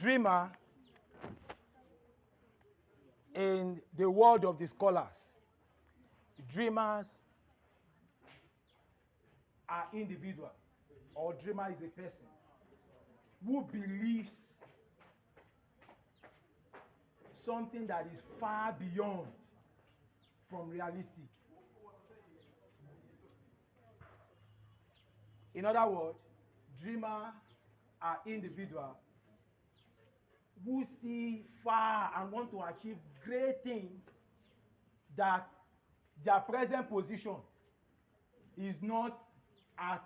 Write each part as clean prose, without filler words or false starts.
dreamer in the world of the scholars, dreamers are individual, or dreamer is a person who believes something that is far beyond from realistic. In other words, dreamers are individuals who see far and want to achieve great things that their present position is not at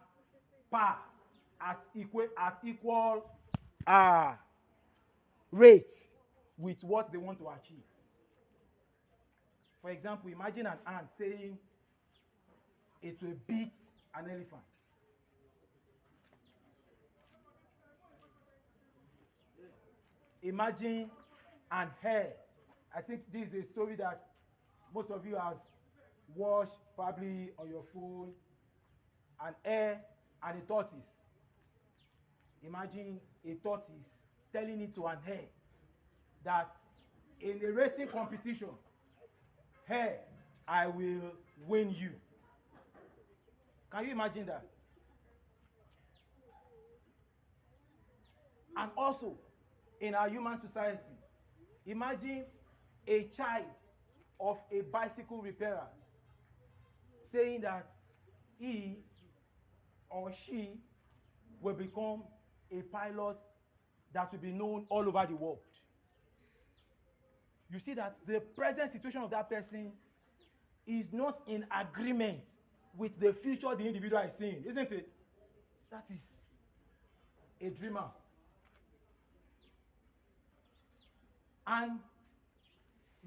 par, at equal rates with what they want to achieve. For example, imagine an ant saying it will beat an elephant. Imagine an hare. I think this is a story that most of you has watched probably on your phone. An hare and a tortoise. Imagine a tortoise telling it to an hare that in a racing competition, hare, I will win you. Can you imagine that? And also, in our human society, imagine a child of a bicycle repairer saying that he or she will become a pilot that will be known all over the world. You see that the present situation of that person is not in agreement with the future the individual is seeing, isn't it? That is a dreamer. And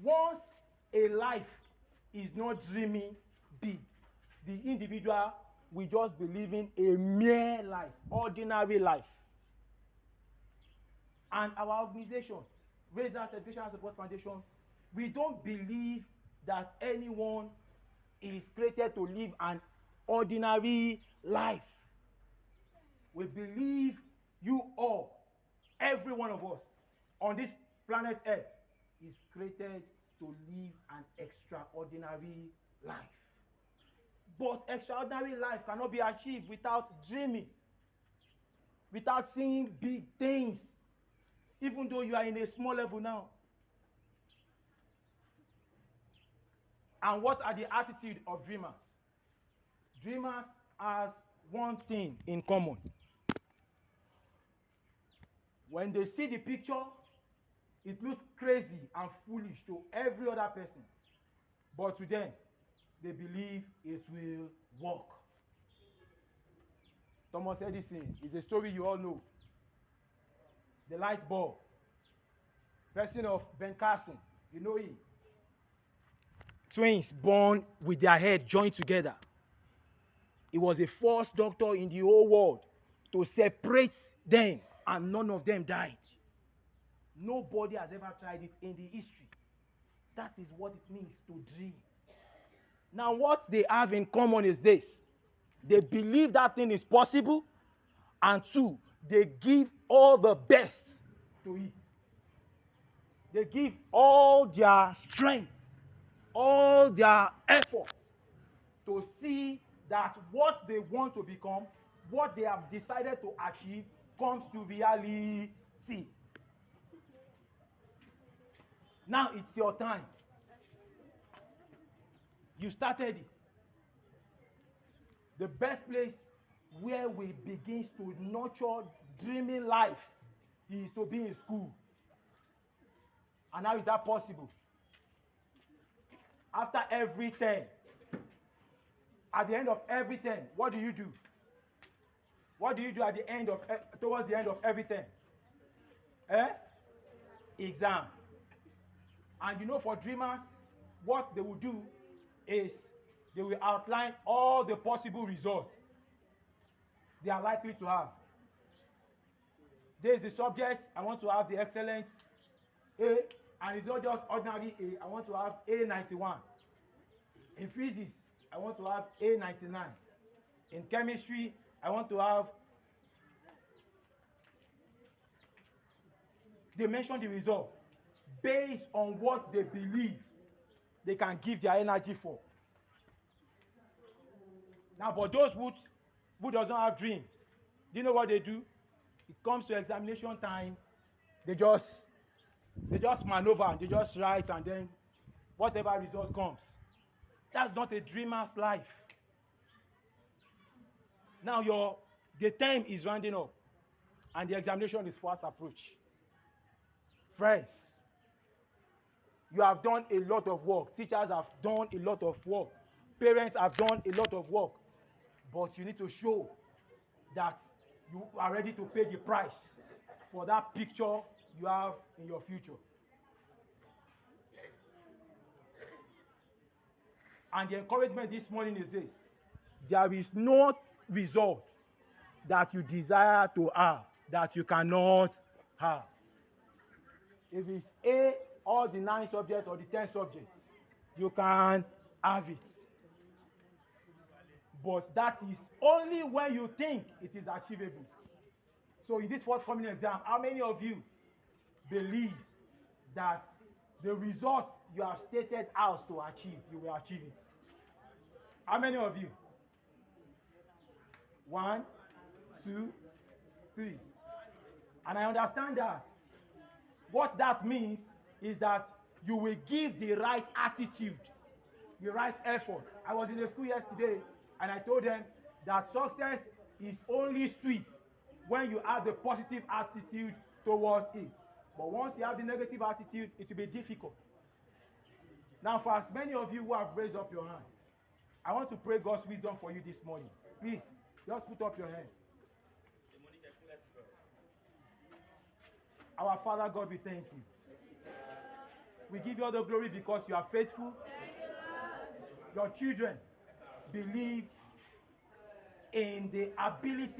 once a life is not dreaming big, the individual will just be living a mere life, ordinary life. And our organization, Raisers Education and Support Foundation, we don't believe that anyone is created to live an ordinary life. We believe you all, every one of us on this planet Earth, is created to live an extraordinary life. But extraordinary life cannot be achieved without dreaming, without seeing big things, even though you are in a small level now. And what are the attitude of dreamers? Dreamers has one thing in common. When they see the picture, it looks crazy and foolish to every other person. But to them, they believe it will work. Thomas Edison is a story you all know. The light bulb. Person of Ben Carson, you know him. Twins born with their head joined together. He was the first doctor in the whole world to separate them, and none of them died. Nobody has ever tried it in the history. That is what it means to dream. Now, what they have in common is this. They believe that thing is possible, and two, they give all the best to it. They give all their strength, all their efforts to see that what they want to become, what they have decided to achieve, comes to reality. Now it's your time. You started it. The best place where we begin to nurture dreaming life is to be in school. And how is that possible? After every term, at the end of every term, what do you do? What do you do at the end of, towards the end of every term? Exam. And you know, for dreamers, what they will do is they will outline all the possible results they are likely to have. There is the subject, I want to have the excellent A, and it's not just ordinary A, I want to have A91. In physics, I want to have A99. In chemistry, I want to have They mention the result based on what they believe they can give their energy for. Now, but those who doesn't have dreams, do you know what they do? It comes to examination time, they just maneuver and they just write, and then whatever result comes. That's not a dreamer's life. Now the term is rounding up and the examination is fast approach. Friends, you have done a lot of work. Teachers have done a lot of work. Parents have done a lot of work. But you need to show that you are ready to pay the price for that picture you have in your future. And the encouragement this morning is this: there is no result that you desire to have that you cannot have. If it's A, all the 9 subjects or the 10 subjects, you can have it. But that is only when you think it is achievable. So in this forthcoming exam, how many of you believe that the results you have stated out to achieve, you will achieve it? How many of you? 1, 2, 3. And I understand that. What that means is that you will give the right attitude, the right effort. I was in the school yesterday and I told them that success is only sweet when you have the positive attitude towards it. But once you have the negative attitude, it will be difficult. Now, for as many of you who have raised up your hand, I want to pray God's wisdom for you this morning. Please, just put up your hand. Our Father God, we thank you. We give you all the glory because you are faithful. Your children believe in the ability